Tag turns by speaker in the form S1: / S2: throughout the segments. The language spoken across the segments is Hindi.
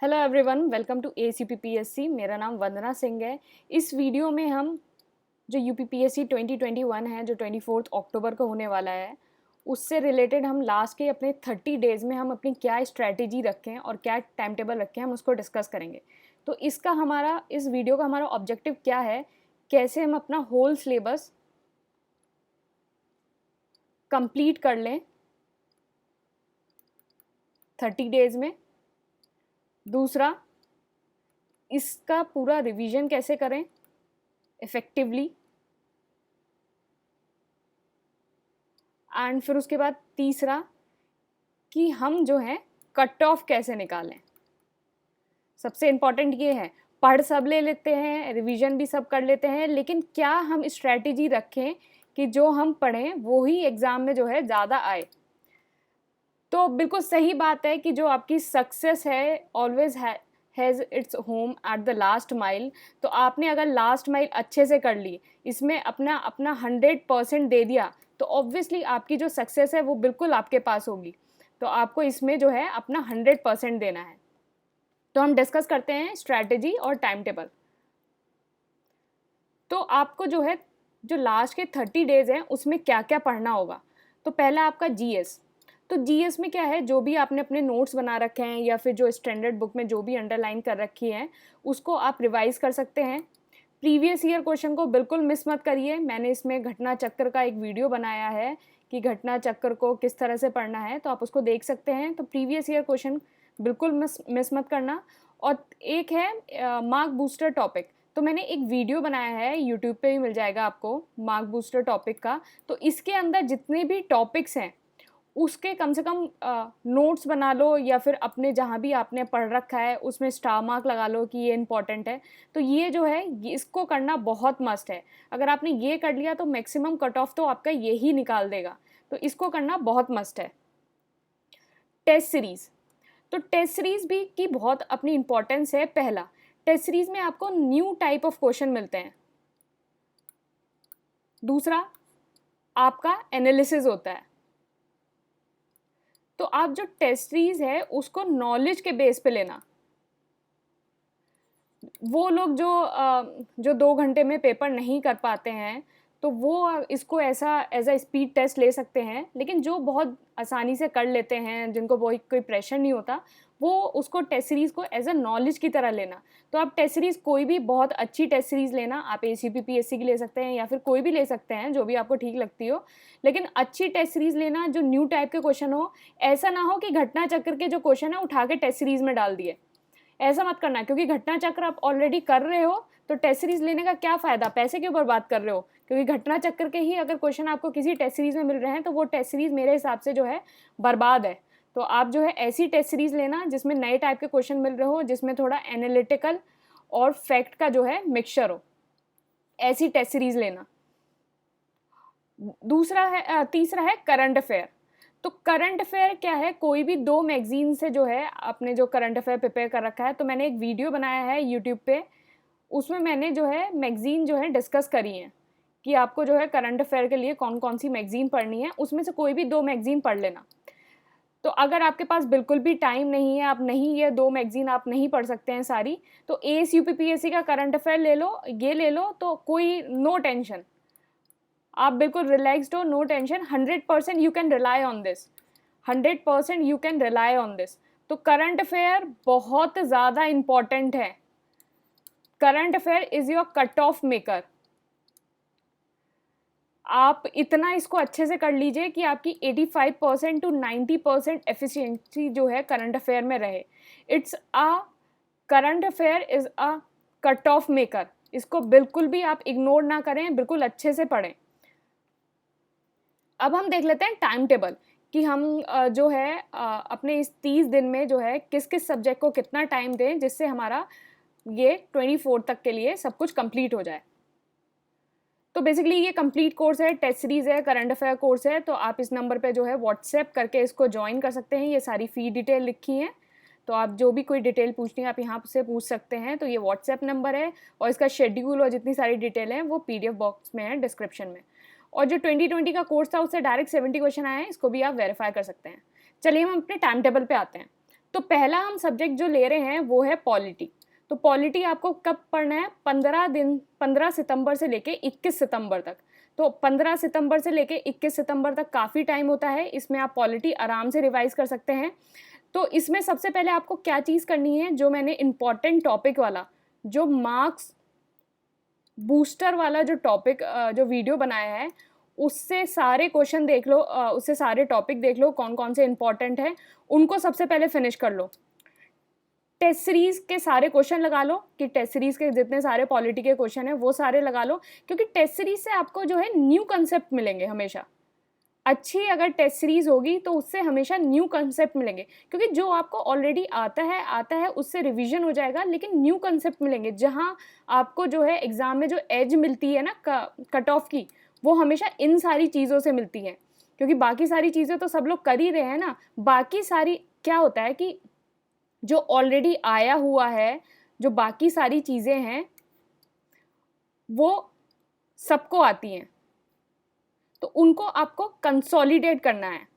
S1: Hello everyone, welcome to ACPPSC। मेरा नाम वंदना सिंह है। इस वीडियो में हम जो UPPSC 2021 है, जो 24 अक्टूबर को होने वाला है, उससे रिलेटेड हम लास्ट के अपने 30 डेज़ में हम अपनी क्या स्ट्रैटेजी रखें और क्या टाइम टेबल रखें, हम उसको डिस्कस करेंगे। तो इस वीडियो का हमारा ऑब्जेक्टिव क्या है, कैसे हम अपना होल सिलेबस कंप्लीट कर लें 30 डेज़ में। दूसरा, इसका पूरा रिवीजन कैसे करें इफ़ेक्टिवली, एंड फिर उसके बाद तीसरा कि हम जो है कट ऑफ कैसे निकालें। सबसे इम्पॉर्टेंट ये है, पढ़ सब ले लेते हैं, रिवीजन भी सब कर लेते हैं, लेकिन क्या हम स्ट्रैटेजी रखें कि जो हम पढ़ें वो ही एग्ज़ाम में जो है ज़्यादा आए। तो बिल्कुल सही बात है कि जो आपकी सक्सेस है always has its home at the last mile. तो आपने अगर लास्ट माइल अच्छे से कर ली, इसमें अपना अपना 100% दे दिया, तो ऑब्वियसली आपकी जो सक्सेस है वो बिल्कुल आपके पास होगी। तो आपको इसमें जो है अपना 100% देना है। तो हम डिस्कस करते हैं स्ट्रैटेजी और टाइम टेबल। तो आपको जो है जो लास्ट के 30 डेज़ हैं उसमें क्या क्या पढ़ना होगा। तो पहला आपका जीएस। तो जीएस में क्या है, जो भी आपने अपने नोट्स बना रखे हैं या फिर जो स्टैंडर्ड बुक में जो भी अंडरलाइन कर रखी है उसको आप रिवाइज कर सकते हैं। प्रीवियस ईयर क्वेश्चन को बिल्कुल मिस मत करिए। मैंने इसमें घटना चक्र का एक वीडियो बनाया है कि घटना चक्र को किस तरह से पढ़ना है, तो आप उसको देख सकते हैं। तो प्रीवियस ईयर क्वेश्चन बिल्कुल मिस मत करना। और एक है मार्क बूस्टर टॉपिक। तो मैंने एक वीडियो बनाया है, यूट्यूब पे भी मिल जाएगा आपको, मार्क बूस्टर टॉपिक का। तो इसके अंदर जितने भी टॉपिक्स हैं उसके कम से कम नोट्स बना लो, या फिर अपने जहाँ भी आपने पढ़ रखा है उसमें स्टार मार्क लगा लो कि ये इंपॉर्टेंट है। तो ये जो है इसको करना बहुत मस्ट है। अगर आपने ये कर लिया तो मैक्सिमम कट ऑफ तो आपका ये ही निकाल देगा। तो इसको करना बहुत मस्ट है। Test series. तो टेस्ट सीरीज़ भी की बहुत अपनी इंपॉर्टेंस है। पहला, टेस्ट सीरीज़ में आपको न्यू टाइप ऑफ क्वेश्चन मिलते हैं। दूसरा, आपका एनालिसिस होता है। तो आप जो टेस्ट सीरीज है उसको नॉलेज के बेस पे लेना। वो लोग जो 2 घंटे में पेपर नहीं कर पाते हैं तो वो इसको ऐसा एज अ स्पीड टेस्ट ले सकते हैं, लेकिन जो बहुत आसानी से कर लेते हैं, जिनको कोई प्रेशर नहीं होता, वो उसको टेस्ट सीरीज़ को एज अ नॉलेज की तरह लेना। तो आप टेस्ट सीरीज़ कोई भी बहुत अच्छी टेस्ट सीरीज़ लेना। आप ACPPSC की ले सकते हैं या फिर कोई भी ले सकते हैं, जो भी आपको ठीक लगती हो, लेकिन अच्छी टेस्ट सीरीज़ लेना जो न्यू टाइप के क्वेश्चन हो। ऐसा ना हो कि घटना चक्र के जो क्वेश्चन है उठा के टेस्ट सीरीज़ में डाल दिए। ऐसा मत करना, क्योंकि घटना चक्र आप ऑलरेडी कर रहे हो तो टेस्ट सीरीज लेने का क्या फ़ायदा, पैसे क्यों बर्बाद कर रहे हो। क्योंकि घटना चक्र के ही अगर क्वेश्चन आपको किसी टेस्ट सीरीज में मिल रहे हैं तो वो टेस्ट सीरीज मेरे हिसाब से जो है बर्बाद है। तो आप जो है ऐसी टेस्ट सीरीज लेना जिसमें नए टाइप के क्वेश्चन मिल रहे हो, जिसमें थोड़ा एनालिटिकल और फैक्ट का जो है मिक्सचर हो, ऐसी टेस्ट सीरीज लेना। तीसरा है करंट अफेयर। तो करंट अफेयर क्या है, कोई भी 2 मैगजीन से जो है आपने जो करंट अफेयर प्रिपेयर कर रखा है। तो मैंने एक वीडियो बनाया है यूट्यूब पे, उसमें मैंने जो है मैगजीन जो है डिस्कस करी हैं कि आपको जो है करंट अफेयर के लिए कौन कौन सी मैगजीन पढ़नी है। उसमें से कोई भी 2 मैगजीन पढ़ लेना। तो अगर आपके पास बिल्कुल भी टाइम नहीं है, आप नहीं, ये 2 मैगजीन आप नहीं पढ़ सकते हैं सारी, तो ASUPPSC का करंट अफेयर ले लो, ये ले लो, तो कोई नो टेंशन, आप बिल्कुल रिलैक्सड हो, no tension. 100% you can rely on this, 100% you can rely on this. तो करंट अफेयर बहुत ज़्यादा इम्पॉर्टेंट है। Current affair is your cut off maker. आप इतना इसको अच्छे से कर लीजिए कि आपकी 85% टू 90% एफिशिएंसी जो है करंट अफेयर में रहे। It's a current affair is a cut off maker. इसको बिल्कुल भी आप इग्नोर ना करें, बिल्कुल अच्छे से पढ़ें। अब हम देख लेते हैं टाइम टेबल कि हम जो है अपने इस 30 दिन में जो है किस किस सब्जेक्ट को कितना टाइम दें, जिससे हमारा ये 24 तक के लिए सब कुछ कंप्लीट हो जाए। तो बेसिकली ये कंप्लीट कोर्स है, टेस्ट सीरीज़ है, करंट अफेयर कोर्स है। तो आप इस नंबर पे जो है व्हाट्सएप करके इसको ज्वाइन कर सकते हैं। ये सारी फ़ी डिटेल लिखी है, तो आप जो भी कोई डिटेल पूछनी है आप यहाँ से पूछ सकते हैं। तो ये व्हाट्सएप नंबर है, और इसका शेड्यूल और जितनी सारी डिटेल हैं वो PDF बॉक्स में है, डिस्क्रिप्शन में। और जो 2020 का कोर्स था उससे डायरेक्ट 70 क्वेश्चन आए हैं, इसको भी आप वेरीफाई कर सकते हैं। चलिए हम अपने टाइम टेबल पे आते हैं। तो पहला हम सब्जेक्ट जो ले रहे हैं वो है पॉलिटी। तो पॉलिटी आपको कब पढ़ना है? 15 सितंबर से लेके 21 सितंबर तक। तो 15 सितंबर से लेके 21 सितंबर तक काफ़ी टाइम होता है, इसमें आप पॉलिटी आराम से रिवाइज कर सकते हैं। तो इसमें सबसे पहले आपको क्या चीज़ करनी है, जो मैंने इम्पॉर्टेंट टॉपिक वाला, जो मार्क्स बूस्टर वाला जो टॉपिक जो वीडियो बनाया है, उससे सारे क्वेश्चन देख लो, उससे सारे टॉपिक देख लो कौन कौन से इम्पॉर्टेंट हैं, उनको सबसे पहले फिनिश कर लो। टेस्ट सीरीज़ के सारे क्वेश्चन लगा लो, कि टेस्ट सीरीज़ के जितने सारे पॉलिटी के क्वेश्चन हैं वो सारे लगा लो, क्योंकि टेस्ट सीरीज़ से आपको जो है न्यू कंसेप्ट मिलेंगे हमेशा। अच्छी अगर टेस्ट सीरीज़ होगी तो उससे हमेशा न्यू कंसेप्ट मिलेंगे, क्योंकि जो आपको ऑलरेडी आता है उससे रिवीजन हो जाएगा, लेकिन न्यू कंसेप्ट मिलेंगे। जहाँ आपको जो है एग्ज़ाम में जो एज मिलती है ना कट ऑफ की, वो हमेशा इन सारी चीज़ों से मिलती है, क्योंकि बाकी सारी चीज़ें तो सब लोग कर ही रहे हैं ना। बाकी सारी क्या होता है कि जो ऑलरेडी आया हुआ है, जो बाकी सारी चीज़ें हैं वो सबको आती हैं, तो उनको आपको कंसोलिडेट करना है।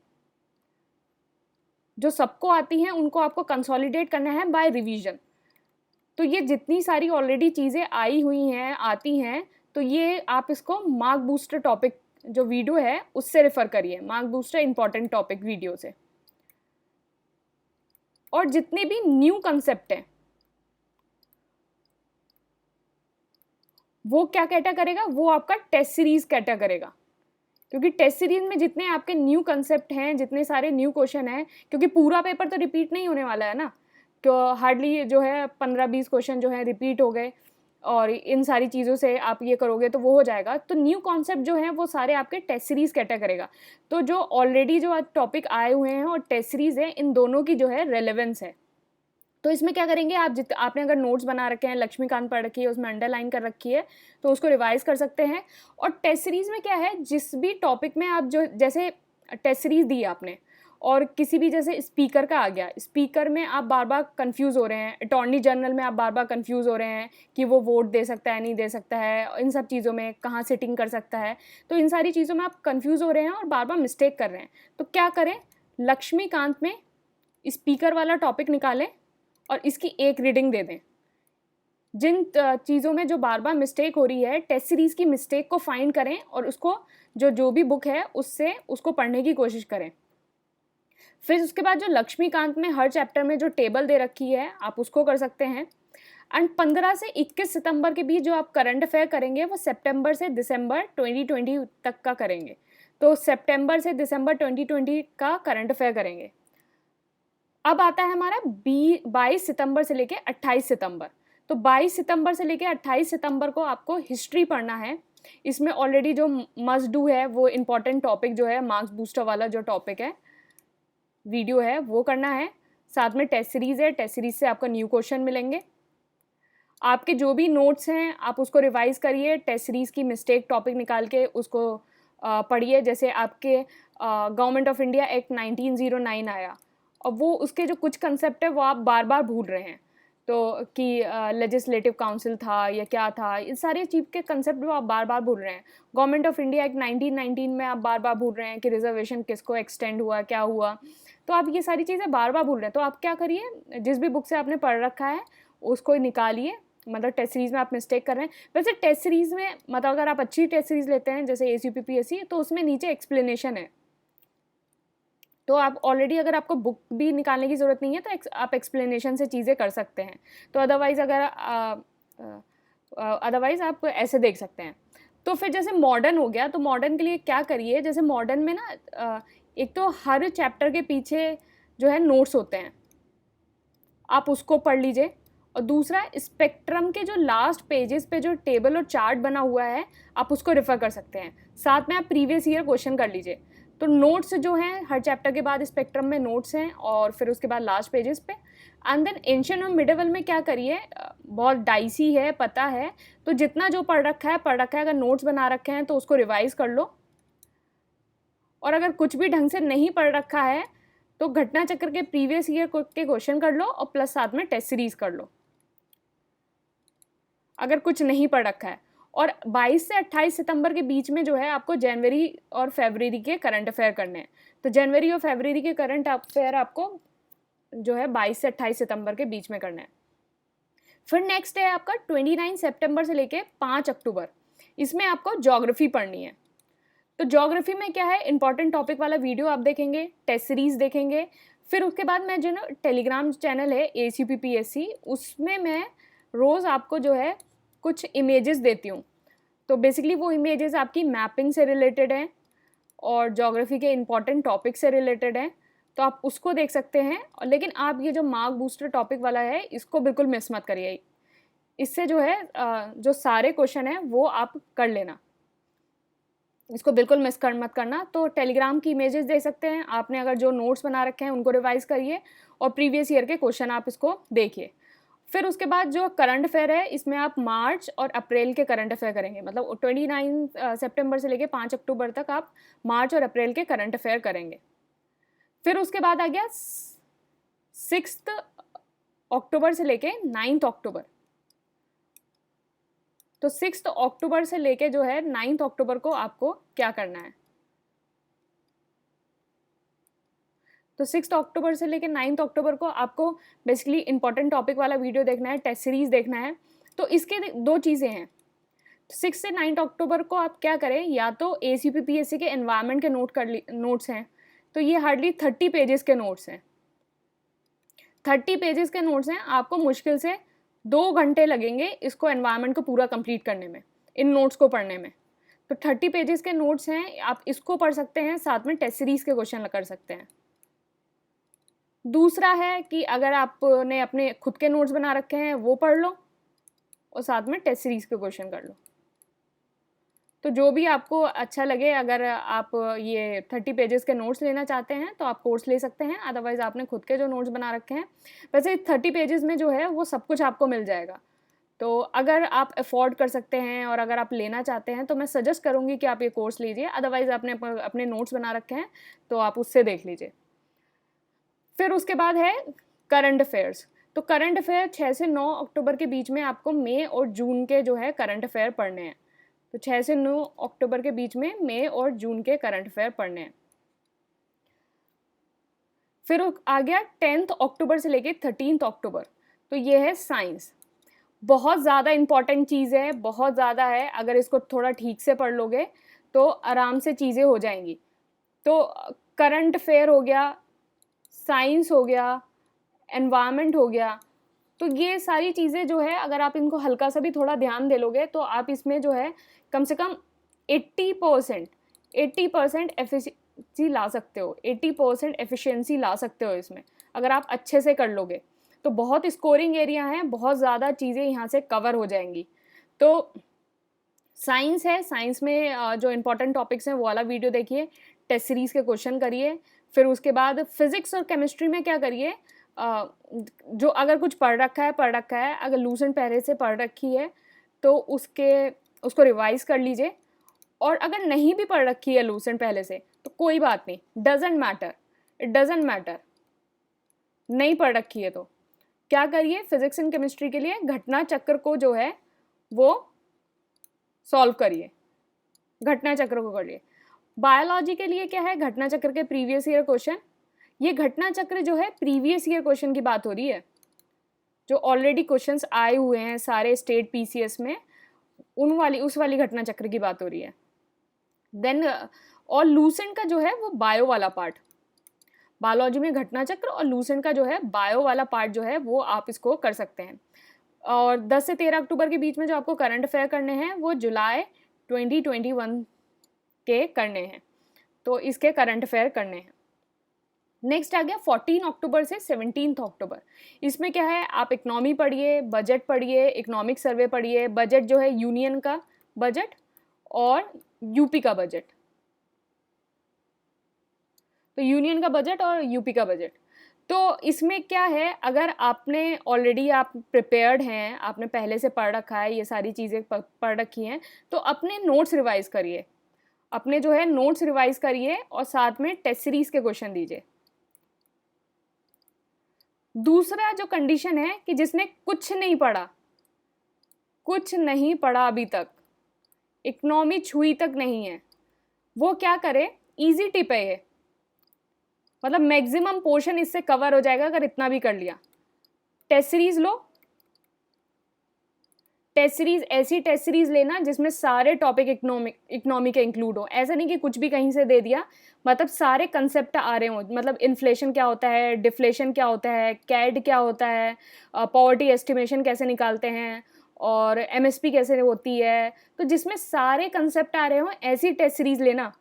S1: जो सबको आती हैं उनको आपको कंसोलिडेट करना है बाय रिवीजन। तो ये जितनी सारी ऑलरेडी चीज़ें आई हुई हैं, आती हैं, तो ये आप इसको मार्क बूस्टर टॉपिक जो वीडियो है उससे रेफर करिए, mark booster important topic video से। और जितने भी न्यू कंसेप्ट हैं वो क्या कैटा करेगा, वो आपका टेस्ट सीरीज कैटा करेगा, क्योंकि टेस्ट सीरीज में जितने आपके न्यू कंसेप्ट हैं, जितने सारे न्यू क्वेश्चन हैं, क्योंकि पूरा पेपर तो रिपीट नहीं होने वाला है ना, तो हार्डली जो है 15-20 क्वेश्चन जो है रिपीट हो गए, और इन सारी चीज़ों से आप ये करोगे तो वो हो जाएगा। तो न्यू कॉन्सेप्ट जो है वो सारे आपके टेस्ट सीरीज कैटा करेगा। तो जो ऑलरेडी जो आज टॉपिक आए हुए हैं और टेस्ट सीरीज है, इन दोनों की जो है रेलेवेंस है। तो इसमें क्या करेंगे, आपने अगर नोट्स बना रखे हैं, लक्ष्मीकांत पढ़ रखी है, उसमें अंडरलाइन कर रखी है, तो उसको रिवाइज कर सकते हैं। और टेस्ट सीरीज़ में क्या है, जिस भी टॉपिक में आप जो जैसे टेस्ट सीरीज़ दी आपने, और किसी भी जैसे स्पीकर का आ गया, स्पीकर में आप बार बार कंफ्यूज हो रहे हैं, अटॉर्नी जनरल में आप बार बार कंफ्यूज हो रहे हैं कि वो वोट दे सकता है नहीं दे सकता है, इन सब चीज़ों में कहाँ सिटिंग कर सकता है, तो इन सारी चीज़ों में आप कंफ्यूज हो रहे हैं और बार बार मिस्टेक कर रहे हैं। तो क्या करें, लक्ष्मीकांत में स्पीकर वाला टॉपिक निकालें और इसकी एक रीडिंग दे दें। जिन चीज़ों में जो बार बार मिस्टेक हो रही है, टेस्ट सीरीज़ की मिस्टेक को फाइंड करें और उसको जो भी बुक है उससे उसको पढ़ने की कोशिश करें। फिर उसके बाद जो लक्ष्मीकांत में हर चैप्टर में जो टेबल दे रखी है आप उसको कर सकते हैं। एंड 15 से 21 सितंबर के बीच जो आप करंट अफेयर करेंगे वो सितंबर से दिसंबर 2020 तक का करेंगे। तो सितंबर से दिसंबर 2020 का करंट अफेयर करेंगे। अब आता है हमारा 22 सितंबर से लेके 28 सितंबर। तो 22 सितंबर से लेके 28 सितंबर को आपको हिस्ट्री पढ़ना है। इसमें ऑलरेडी जो मस्ट डू है वो इम्पॉर्टेंट टॉपिक जो है मार्क्स बूस्टर वाला जो टॉपिक है वीडियो है वो करना है। साथ में टेस्ट सीरीज़ है, टेस्ट सीरीज़ से आपको न्यू क्वेश्चन मिलेंगे। आपके जो भी नोट्स हैं आप उसको रिवाइज़ करिए, टेस्ट सीरीज़ की मिस्टेक टॉपिक निकाल के उसको पढ़िए। जैसे आपके गवर्नमेंट ऑफ इंडिया एक्ट 1909 आया, और वो उसके जो कुछ कंसेप्ट है वो आप बार बार भूल रहे हैं, तो कि लेजिस्लेटिव काउंसिल था या क्या था, इस सारे चीज़ के कंसेप्ट वो आप बार बार भूल रहे हैं। गवर्नमेंट ऑफ इंडिया एक्ट 1919 में आप बार बार भूल रहे हैं कि रिजर्वेशन किसको एक्सटेंड हुआ, क्या हुआ, तो आप ये सारी चीज़ें बार बार भूल रहे हैं। तो आप क्या करिए, जिस भी बुक से आपने पढ़ रखा है उसको निकालिए। मतलब टेस्ट सीरीज़ में आप मिस्टेक कर रहे हैं, वैसे टेस्ट सीरीज़ में मतलब अगर आप अच्छी टेस्ट सीरीज़ लेते हैं जैसे ACPPSC, तो उसमें नीचे एक्सप्लेनेशन है, तो आप ऑलरेडी अगर आपको बुक भी निकालने की ज़रूरत नहीं है तो आप एक्सप्लेनेशन से चीज़ें कर सकते हैं। तो अदरवाइज़ आप ऐसे देख सकते हैं। तो फिर जैसे मॉडर्न हो गया, तो मॉडर्न के लिए क्या करिए, जैसे मॉडर्न में ना एक तो हर चैप्टर के पीछे जो है नोट्स होते हैं, आप उसको पढ़ लीजिए। और दूसरा, स्पेक्ट्रम के जो लास्ट पेजेस पे जो टेबल और चार्ट बना हुआ है आप उसको रेफ़र कर सकते हैं। साथ में आप प्रीवियस ईयर क्वेश्चन कर लीजिए। तो नोट्स जो हैं हर चैप्टर के बाद स्पेक्ट्रम में नोट्स हैं, और फिर उसके बाद लास्ट पेजेस पे। एंड देन एंशिएंट और मिडिवल में क्या करिए, बहुत डाइसी है पता है, तो जितना जो पढ़ रखा है, अगर नोट्स बना रखे हैं तो उसको रिवाइज़ कर लो। और अगर कुछ भी ढंग से नहीं पढ़ रखा है तो घटना चक्र के प्रीवियस ईयर के क्वेश्चन कर लो, और प्लस साथ में टेस्ट सीरीज़ कर लो अगर कुछ नहीं पढ़ रखा है। और 22 से 28 सितंबर के बीच में जो है आपको जनवरी और फरवरी के करंट अफेयर करने हैं। तो जनवरी और फरवरी के करंट अफेयर आपको जो है 22 से 28 सितंबर के बीच में करना है। फिर नेक्स्ट है आपका 29 सितंबर से लेके 5 अक्टूबर, इसमें आपको ज्योग्राफी पढ़नी है। तो ज्योग्राफी में क्या है, इंपॉर्टेंट टॉपिक वाला वीडियो आप देखेंगे, टेस्ट सीरीज देखेंगे। फिर उसके बाद मैं जो ना टेलीग्राम चैनल है ACPPSC, उसमें मैं रोज़ आपको जो है कुछ इमेजेस देती हूँ। तो बेसिकली वो इमेजेस आपकी मैपिंग से रिलेटेड हैं और ज्योग्राफी के इंपॉर्टेंट टॉपिक से रिलेटेड हैं, तो आप उसको देख सकते हैं। और लेकिन आप ये जो मार्क बूस्टर टॉपिक वाला है इसको बिल्कुल मिस मत करिए, इससे जो है जो सारे क्वेश्चन हैं वो आप कर लेना, इसको बिल्कुल मिस कर मत करना। तो टेलीग्राम की इमेजेस दे सकते हैं, आपने अगर जो नोट्स बना रखे हैं उनको रिवाइज करिए और प्रीवियस ईयर के क्वेश्चन आप इसको देखिए। फिर उसके बाद जो करंट अफेयर है इसमें आप मार्च और अप्रैल के करंट अफेयर करेंगे, मतलब 29 सितंबर से लेके 5 अक्टूबर तक आप मार्च और अप्रैल के करंट अफेयर करेंगे। फिर उसके बाद आ गया 6 अक्टूबर से लेके 9 अक्टूबर। तो 6 अक्टूबर से लेके जो है 9 अक्टूबर को आपको क्या करना है, तो 6 अक्टूबर से लेके 9 अक्टूबर को आपको बेसिकली इंपॉर्टेंट टॉपिक वाला वीडियो देखना है, टेस्ट सीरीज देखना है। तो इसके दो चीज़ें हैं, 6 से 9 अक्टूबर को आप क्या करें, या तो ACPPSC के एनवायरनमेंट के नोट्स हैं, तो ये हार्डली 30 पेजेस के नोट्स हैं, 30 पेजेस के नोट्स हैं। आपको मुश्किल से 2 घंटे लगेंगे इसको एनवायरनमेंट को पूरा कंप्लीट करने में, इन नोट्स को पढ़ने में। तो 30 पेजेस के नोट्स हैं, आप इसको पढ़ सकते हैं, साथ में टेस्ट सीरीज के क्वेश्चन कर सकते हैं। दूसरा है कि अगर आपने अपने खुद के नोट्स बना रखे हैं वो पढ़ लो और साथ में टेस्ट सीरीज के क्वेश्चन कर लो। तो जो भी आपको अच्छा लगे, अगर आप ये 30 पेजेस के नोट्स लेना चाहते हैं तो आप कोर्स ले सकते हैं, अदरवाइज़ आपने खुद के जो नोट्स बना रखे हैं, वैसे 30 पेजेस में जो है वो सब कुछ आपको मिल जाएगा। तो अगर आप अफोर्ड कर सकते हैं और अगर आप लेना चाहते हैं तो मैं सजेस्ट करूँगी कि आप ये कोर्स लीजिए, अदरवाइज़ आपने अपने नोट्स बना रखे हैं तो आप उससे देख लीजिए। फिर उसके बाद है करंट अफेयर्स। तो करंट अफेयर 6 से 9 अक्टूबर के बीच में आपको मई और जून के जो है करंट अफेयर पढ़ने हैं। तो 6 से 9 अक्टूबर के बीच में मई और जून के करंट अफेयर पढ़ने हैं। फिर आ गया 10 अक्टूबर से लेके 13 अक्टूबर, तो ये है साइंस। बहुत ज़्यादा इम्पॉर्टेंट चीज़ है, बहुत ज़्यादा है, अगर इसको थोड़ा ठीक से पढ़ लोगे तो आराम से चीज़ें हो जाएंगी। तो करंट अफेयर हो गया, साइंस हो गया, एनवायरनमेंट हो गया, तो ये सारी चीज़ें जो है अगर आप इनको हल्का सा भी थोड़ा ध्यान दे लोगे तो आप इसमें जो है कम से कम 80% एफिशिएंसी ला सकते हो, 80% एफिशिएंसी ला सकते हो इसमें, अगर आप अच्छे से कर लोगे। तो बहुत स्कोरिंग एरिया है, बहुत ज़्यादा चीज़ें यहाँ से कवर हो जाएंगी। तो साइंस है, साइंस में जो इम्पोर्टेंट टॉपिक्स हैं वो वाला वीडियो देखिए, टेस्ट सीरीज़ के क्वेश्चन करिए। फिर उसके बाद फिज़िक्स और केमिस्ट्री में क्या करिए, जो अगर कुछ पढ़ रखा है, अगर लूसेंट पहले से पढ़ रखी है तो उसको रिवाइज़ कर लीजिए, और अगर नहीं भी पढ़ रखी है लूसेंट पहले से तो कोई बात नहीं, इट डजेंट मैटर, नहीं पढ़ रखी है तो क्या करिए, फिजिक्स एंड केमिस्ट्री के लिए घटना चक्र को जो है वो सॉल्व करिए, घटना चक्र को करिए। बायोलॉजी के लिए क्या है, घटना चक्र के प्रीवियस ईयर क्वेश्चन, ये घटना चक्र जो है प्रीवियस ईयर क्वेश्चन की बात हो रही है, जो ऑलरेडी क्वेश्चंस आए हुए हैं सारे स्टेट PCS में, उस वाली घटना चक्र की बात हो रही है। देन और लूसेंट का जो है वो बायो वाला पार्ट, बायोलॉजी में घटना चक्र और लूसेंट का जो है बायो वाला पार्ट जो है वो आप इसको कर सकते हैं। और 10 से 13 अक्टूबर के बीच में जो आपको करंट अफेयर करने हैं वो जुलाई 2021 के करने हैं, तो इसके करंट अफेयर करने हैं। नेक्स्ट आ गया 14 अक्टूबर से 17 अक्टूबर, इसमें क्या है, आप इकोनॉमी पढ़िए, बजट पढ़िए, इकोनॉमिक सर्वे पढ़िए, बजट जो है यूनियन का बजट और यूपी का बजट, तो यूनियन का बजट और यूपी का बजट। तो इसमें क्या है, अगर आपने ऑलरेडी आप प्रिपेयर्ड हैं, आपने पहले से पढ़ रखा है, ये सारी चीज़ें पढ़ रखी हैं, तो अपने नोट्स रिवाइज़ करिए, अपने जो है नोट्स रिवाइज़ करिए और साथ में टेस्ट सीरीज़ के क्वेश्चन दीजिए। दूसरा जो कंडीशन है कि जिसने कुछ नहीं पढ़ा अभी तक, इकोनॉमी छुई तक नहीं है, वो क्या करे, इजी टिप है ये, मतलब मैक्सिमम पोर्शन इससे कवर हो जाएगा अगर इतना भी कर लिया। टेस्ट सीरीज लो, टेस्ट सीरीज ऐसी टेस्ट सीरीज लेना जिसमें सारे टॉपिक इकोनॉमी के इंक्लूड हो। ऐसा नहीं कि कुछ भी कहीं से दे दिया, मतलब सारे कंसेप्ट आ रहे हो। मतलब इन्फ्लेशन क्या होता है, डिफ्लेशन क्या होता है, कैड क्या होता है, पॉवर्टी एस्टिमेशन कैसे निकालते हैं, और एमएसपी कैसे होती है। तो जिसमें सारे कंसेप्ट आ रहे हो ऐसी टेस्ट सीरीज लेना।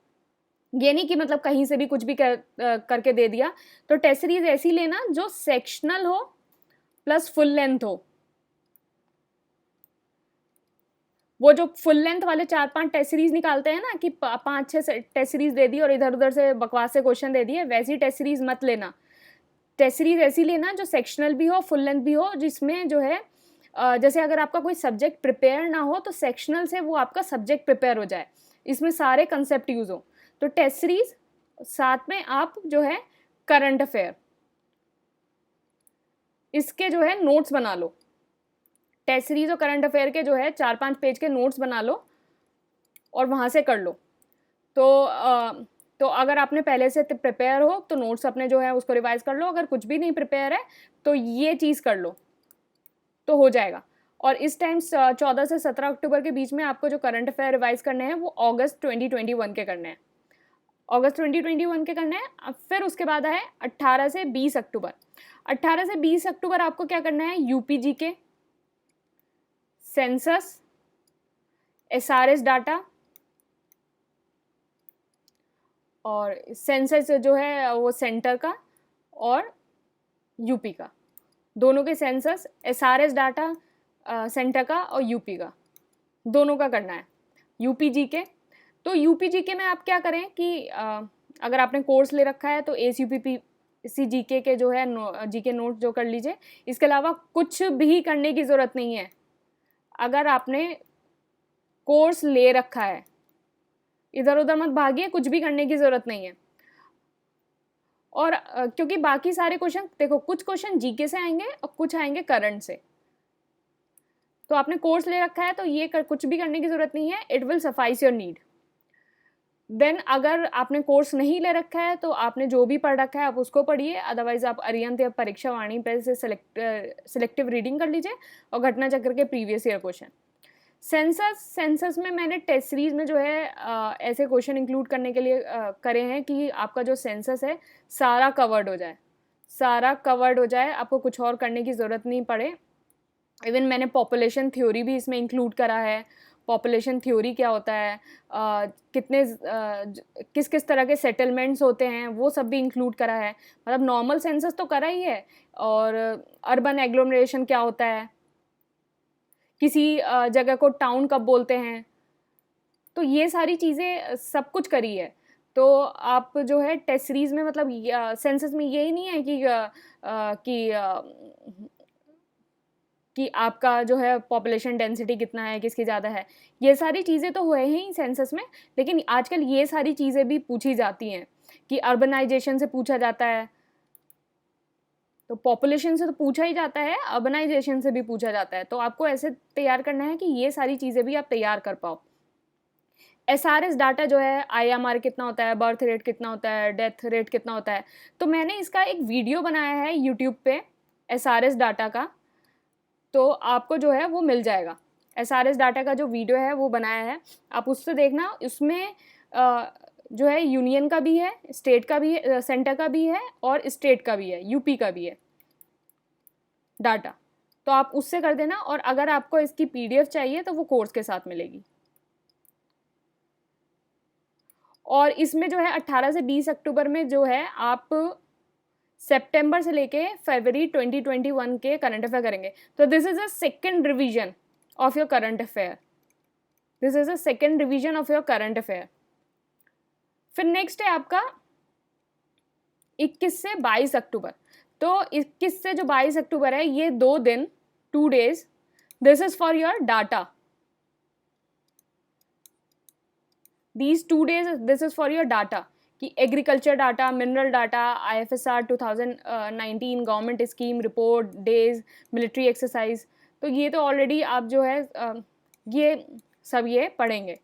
S1: ये नहीं कि मतलब कहीं से भी कुछ भी करके दे दिया। तो टेस्ट सीरीज ऐसी लेना जो सेक्शनल हो प्लस फुल लेंथ हो। वो जो फुल लेंथ वाले 4-5 टेस्ट सीरीज निकालते हैं ना कि 5-6 टेस्ट सीरीज दे दी और इधर उधर से बकवास से क्वेश्चन दे दिए, वैसी टेस्ट सीरीज मत लेना। टेस्ट सीरीज ऐसी लेना जो सेक्शनल भी हो, फुल लेंथ भी हो, जिसमें जो है जैसे अगर आपका कोई सब्जेक्ट प्रिपेयर ना हो तो सेक्शनल से वो आपका सब्जेक्ट प्रिपेयर हो जाए, इसमें सारे कंसेप्ट यूज हो। तो टेस्ट सीरीज, साथ में आप जो है करंट अफेयर, इसके जो है नोट्स बना लो। टेस्ट सीरीज और करंट अफेयर के जो है 4-5 पेज के नोट्स बना लो और वहाँ से कर लो। तो अगर आपने पहले से प्रिपेयर हो तो नोट्स अपने जो है उसको रिवाइज कर लो। अगर कुछ भी नहीं प्रिपेयर है तो ये चीज़ कर लो तो हो जाएगा। और इस टाइम 14 से 17 अक्टूबर के बीच में आपको जो करंट अफेयर रिवाइज करने हैं वो अगस्त 2021 के करने हैं, अगस्त 2021 के करने हैं। फिर उसके बाद है 18 से 20 अक्टूबर। 18 से 20 अक्टूबर आपको क्या करना है, यूपीजी के, सेंसस, एसआरएस डाटा, और सेंसस जो है वो सेंटर का और यूपी का, दोनों के सेंसस, एसआरएस डाटा सेंटर का और यूपी का, दोनों का करना है यूपीजी के। तो यूपीजी के में आप क्या करें कि अगर आपने कोर्स ले रखा है तो एसयूपीपीसी जीके के जो है जीके नोट जो कर लीजिए। इसके अलावा कुछ भी करने की ज़रूरत नहीं है। अगर आपने कोर्स ले रखा है, इधर उधर मत भागिए, कुछ भी करने की ज़रूरत नहीं है। और क्योंकि बाकी सारे क्वेश्चन देखो, कुछ क्वेश्चन जीके से आएंगे और कुछ आएंगे करंट से। तो आपने कोर्स ले रखा है तो ये कुछ भी करने की ज़रूरत नहीं है, it will suffice your need. Then अगर आपने कोर्स नहीं ले रखा है तो आपने जो भी पढ़ रखा है आप उसको पढ़िए, अदरवाइज आप अरिहंत या परीक्षा वाणी पे से सिलेक्टिव रीडिंग कर लीजिए और घटना चक्र के प्रीवियस ईयर क्वेश्चन। सेंसस में मैंने टेस्ट सीरीज में जो है ऐसे क्वेश्चन इंक्लूड करने के लिए करे हैं कि आपका जो सेंसस है सारा कवर्ड हो जाए, सारा कवर्ड हो जाए, आपको कुछ और करने की ज़रूरत नहीं पड़े। इवन मैंने पॉपुलेशन थ्योरी भी इसमें इंक्लूड करा है। पॉपुलेशन थ्योरी क्या होता है, किस किस तरह के सेटलमेंट्स होते हैं, वो सब भी इंक्लूड करा है। मतलब नॉर्मल सेंसस तो करा ही है, और अर्बन एग्लोमरेशन क्या होता है, किसी जगह को टाउन कब बोलते हैं, तो ये सारी चीज़ें सब कुछ करी है। तो आप जो है टेस्ट सीरीज़ में मतलब सेंसस में यही नहीं है कि आपका जो है पॉपुलेशन डेंसिटी कितना है, किसकी ज़्यादा है, ये सारी चीज़ें तो हुए ही सेंसस में। लेकिन आजकल ये सारी चीज़ें भी पूछी जाती हैं कि अर्बनाइजेशन से पूछा जाता है, तो पॉपुलेशन से तो पूछा ही जाता है, अर्बनाइजेशन से भी पूछा जाता है। तो आपको ऐसे तैयार करना है कि ये सारी चीज़ें भी आप तैयार कर पाओ। एसआरएस डाटा जो है, आईएमआर कितना होता है, बर्थ रेट कितना होता है, डेथ रेट कितना होता है, तो मैंने इसका एक वीडियो बनाया है यूट्यूब पे एसआरएस डाटा का, तो आपको जो है वो मिल जाएगा। एसआरएस डाटा का जो वीडियो है वो बनाया है, आप उससे देखना। उसमें जो है यूनियन का भी है, स्टेट का भी है, सेंटर का भी है और स्टेट का भी है, यूपी का भी है डाटा, तो आप उससे कर देना। और अगर आपको इसकी पीडीएफ चाहिए तो वो कोर्स के साथ मिलेगी। और इसमें जो है 18 से 20 अक्टूबर में जो है आप सितंबर से लेके फरवरी 2021 के करंट अफेयर करेंगे। तो this is a second revision of your current affair, this is a second revision of your current affair. फिर नेक्स्ट है आपका 21 से 22 अक्टूबर। तो 21 से जो 22 अक्टूबर है, ये 2 दिन, 2 days, this is for your data. These 2 days, this is for your data कि agriculture data, mineral data, IFSR 2019 government scheme report, days, military exercise. तो ये तो ऑलरेडी आप जो है ये सब ये पढ़ेंगे।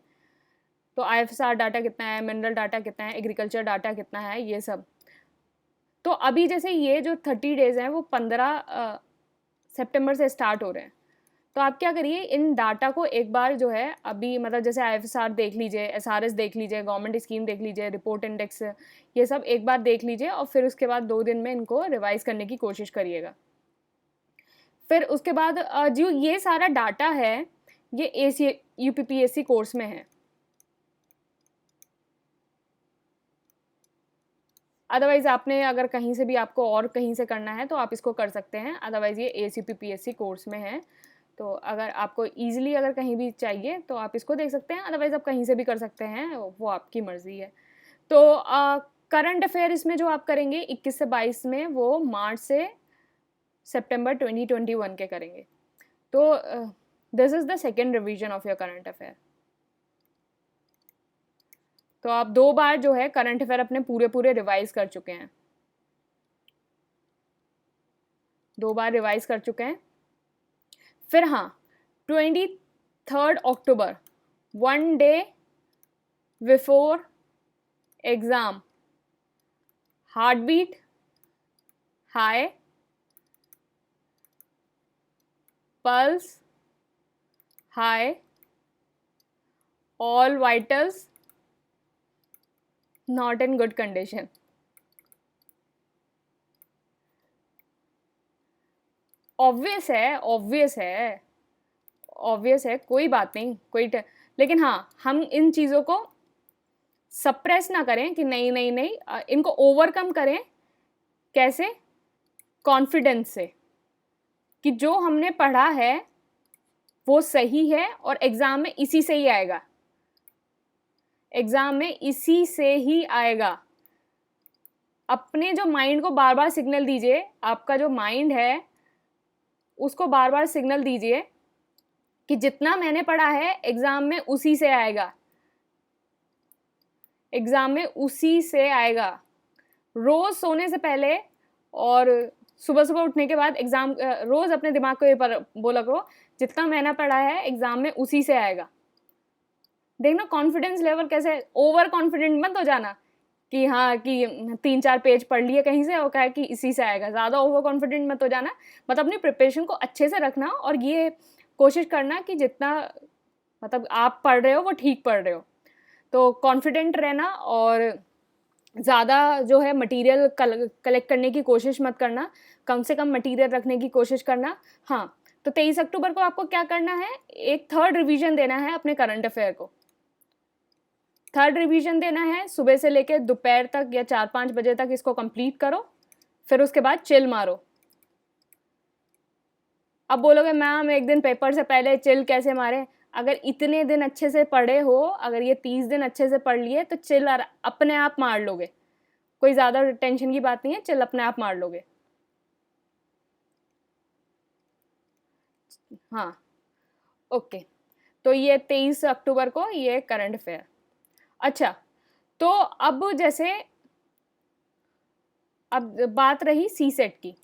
S1: तो IFSR डाटा कितना है, मिनरल डाटा कितना है, एग्रीकल्चर डाटा कितना है, ये सब। तो अभी जैसे ये जो 30 डेज़ हैं वो 15 सितंबर से स्टार्ट हो रहे हैं। तो आप क्या करिए, इन डाटा को एक बार जो है अभी मतलब जैसे IFSR देख लीजिए, SRS देख लीजिए, गवर्नमेंट स्कीम देख लीजिए, रिपोर्ट इंडेक्स, ये सब एक बार देख लीजिए और फिर उसके बाद 2 दिन में इनको रिवाइज करने की कोशिश करिएगा। फिर उसके बाद जो ये सारा डाटा है ये AC UPPSC कोर्स में है। अदरवाइज़ आपने अगर कहीं से भी आपको और कहीं से करना है तो आप इसको कर सकते हैं, अदरवाइज़ ये AC UPPSC कोर्स में है। तो अगर आपको ईज़िली अगर कहीं भी चाहिए तो आप इसको देख सकते हैं, अदरवाइज़ आप कहीं से भी कर सकते हैं, वो आपकी मर्ज़ी है। तो करंट अफेयर इसमें जो आप करेंगे 21 से 22 में, वो मार्च से सितंबर 2021 के करेंगे। तो this is the second revision of your current affair. तो आप 2 बार जो है करंट अफेयर अपने पूरे रिवाइज कर चुके हैं, 2 बार रिवाइज कर चुके हैं। फिर हाँ, 23 October, 1 day before exam, heart beat high, pulse high, all vitals not in good condition. Obvious है, कोई बात नहीं, लेकिन हाँ, हम इन चीज़ों को सप्रेस ना करें कि नहीं, इनको ओवरकम करें। कैसे? कॉन्फिडेंस से कि जो हमने पढ़ा है वो सही है और एग्ज़ाम में इसी से ही आएगा, एग्ज़ाम में इसी से ही आएगा। अपने जो माइंड को बार बार सिग्नल दीजिए, आपका जो माइंड है उसको बार बार सिग्नल दीजिए कि जितना मैंने पढ़ा है एग्ज़ाम में उसी से आएगा, एग्ज़ाम में उसी से आएगा। रोज़ सोने से पहले और सुबह उठने के बाद एग्ज़ाम, रोज़ अपने दिमाग को ये बोला करो, जितना मैंने पढ़ा है एग्ज़ाम में उसी से आएगा। देखना कॉन्फिडेंस लेवल कैसे, ओवर कॉन्फिडेंट मत हो जाना कि हाँ कि 3-4 पेज पढ़ लिए कहीं से और कहा कि इसी से आएगा। ज़्यादा ओवर कॉन्फिडेंट मत हो जाना, मतलब अपनी प्रिपरेशन को अच्छे से रखना और ये कोशिश करना कि जितना मतलब आप पढ़ रहे हो वो ठीक पढ़ रहे हो। तो कॉन्फिडेंट रहना और ज़्यादा जो है मटेरियल कलेक्ट करने की कोशिश मत करना, कम से कम मटेरियल रखने की कोशिश करना। हाँ, तो 23 अक्टूबर को आपको क्या करना है, एक 3rd रिवीजन देना है अपने करंट अफेयर को। 3rd रिवीजन देना है, सुबह से लेकर दोपहर तक या 4-5 बजे तक इसको कंप्लीट करो, फिर उसके बाद चिल मारो। अब बोलोगे मैम एक दिन पेपर से पहले चिल कैसे मारे? अगर इतने दिन अच्छे से पढ़े हो, अगर ये 30 दिन अच्छे से पढ़ लिए तो चिल अपने आप मार लोगे, कोई ज़्यादा टेंशन की बात नहीं है, चिल अपने आप मार लोगे। हाँ, ओके। तो ये 23 अक्टूबर को ये करंट अफेयर। अच्छा, तो अब जैसे अब बात रही सीसेट की,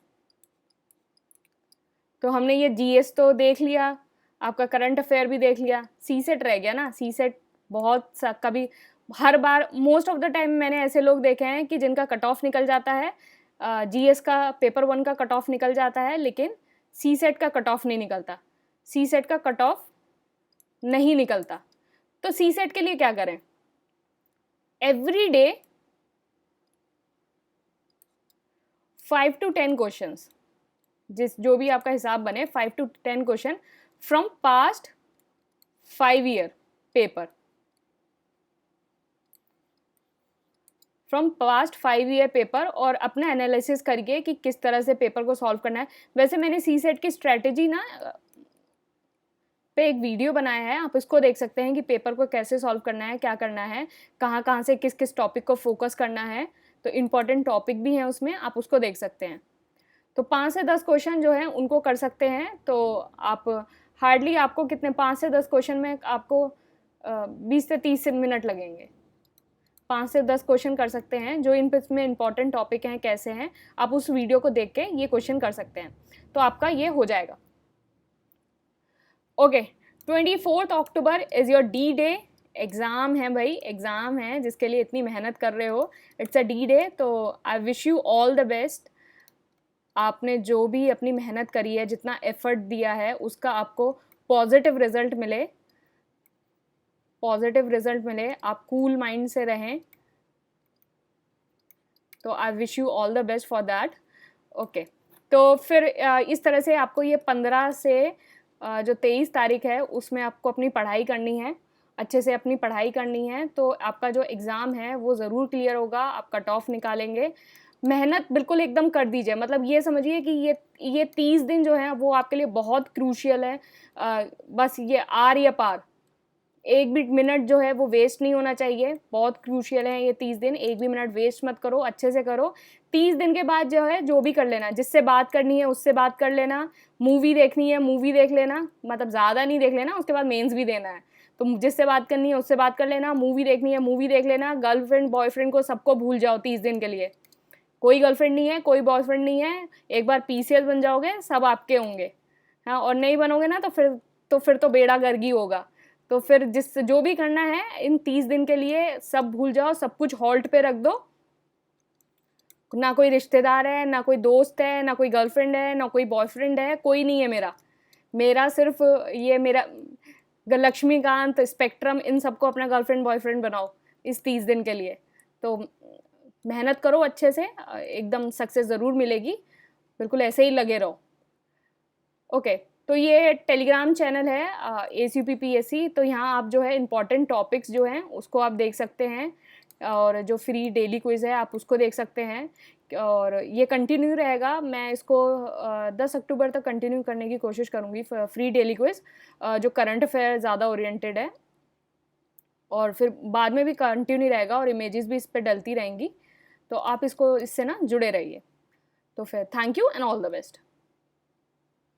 S1: तो हमने ये जीएस तो देख लिया, आपका करंट अफेयर भी देख लिया, सीसेट रह गया ना। सीसेट बहुत सा कभी हर बार मोस्ट ऑफ द टाइम मैंने ऐसे लोग देखे हैं कि जिनका कट ऑफ निकल जाता है, जीएस का पेपर 1 का कट ऑफ निकल जाता है, लेकिन सीसेट का कट ऑफ नहीं निकलता, सीसेट का कट ऑफ नहीं निकलता। तो सीसेट के लिए क्या करें, एवरी डे 5 to 10 क्वेश्चंस, जो भी आपका हिसाब बने, 5 to 10 question from past 5 year paper, from past 5 year paper, और अपना एनालिसिस करके कि किस तरह से पेपर को सॉल्व करना है। वैसे मैंने सीसेट की स्ट्रेटेजी ना पे एक वीडियो बनाया है, आप इसको देख सकते हैं कि पेपर को कैसे सॉल्व करना है, क्या करना है, कहाँ से किस किस टॉपिक को फोकस करना है। तो इम्पॉर्टेंट टॉपिक भी हैं उसमें, आप उसको देख सकते हैं। तो 5 से 10 क्वेश्चन जो हैं उनको कर सकते हैं। तो आप हार्डली आपको कितने 5 से 10 क्वेश्चन में आपको 20 से 30 मिनट लगेंगे। 5 से 10 क्वेश्चन कर सकते हैं, जो इसमें इंपॉर्टेंट टॉपिक हैं कैसे हैं, आप उस वीडियो को देख के ये क्वेश्चन कर सकते हैं, तो आपका ये हो जाएगा। Okay, 24 October is your D day exam है भाई, एग्ज़ाम है जिसके लिए इतनी मेहनत कर रहे हो, इट्स अ डी डे, तो I wish you all the best. आपने जो भी अपनी मेहनत करी है, जितना एफर्ट दिया है, उसका आपको पॉजिटिव रिजल्ट मिले, पॉजिटिव रिजल्ट मिले, आप कूल माइंड से रहें, तो I wish you all the best for that. Okay, तो फिर इस तरह से आपको ये 15 से जो 23 तारीख है उसमें आपको अपनी पढ़ाई करनी है, अच्छे से अपनी पढ़ाई करनी है, तो आपका जो एग्ज़ाम है वो ज़रूर क्लियर होगा, आप कट ऑफ निकालेंगे। मेहनत बिल्कुल एकदम कर दीजिए, मतलब ये समझिए कि ये 30 दिन जो हैं वो आपके लिए बहुत क्रूशियल है। बस ये आर या पार, एक भी मिनट जो है वो वेस्ट नहीं होना चाहिए, बहुत क्रूशियल है ये 30 दिन, एक भी मिनट वेस्ट मत करो, अच्छे से करो। 30 दिन के बाद जो है जो भी कर लेना, जिससे बात करनी है उससे बात कर लेना, मूवी देखनी है मूवी देख लेना, मतलब ज़्यादा नहीं देख लेना, उसके बाद मेंस भी देना है, तो जिससे बात करनी है उससे बात कर लेना, मूवी देखनी है मूवी देख लेना। गर्लफ्रेंड बॉयफ्रेंड को सबको भूल जाओ 30 दिन के लिए, कोई गर्लफ्रेंड नहीं है, कोई बॉयफ्रेंड नहीं है, एक बार पीसीएस बन जाओगे सब आपके होंगे, हाँ, और नहीं बनोगे ना तो फिर तो बेड़ा गर्गी होगा। तो फिर जो भी करना है इन 30 दिन के लिए सब भूल जाओ, सब कुछ हॉल्ट पे रख दो। ना कोई रिश्तेदार है, ना कोई दोस्त है, ना कोई गर्लफ्रेंड है, ना कोई बॉयफ्रेंड है, कोई नहीं है मेरा सिर्फ ये मेरा लक्ष्मीकांत, स्पेक्ट्रम, इन सबको अपना गर्लफ्रेंड बॉयफ्रेंड बनाओ इस 30 दिन के लिए। तो मेहनत करो अच्छे से, एकदम सक्सेस ज़रूर मिलेगी, बिल्कुल ऐसे ही लगे रहो। ओके, तो ये टेलीग्राम चैनल है ACUP-PSC, तो यहाँ आप जो है इम्पॉर्टेंट टॉपिक्स जो हैं उसको आप देख सकते हैं, और जो फ्री डेली क्विज़ है आप उसको देख सकते हैं, और ये कंटिन्यू रहेगा। मैं इसको 10 अक्टूबर तक कंटिन्यू करने की कोशिश करूँगी, फ्री डेली क्विज़ जो करंट अफेयर ज़्यादा ओरिएंटेड है, और फिर बाद में भी कंटिन्यू रहेगा और इमेजेस भी इस पर डलती रहेंगी, तो आप इससे ना जुड़े रहिए। तो फिर thank you and all the best.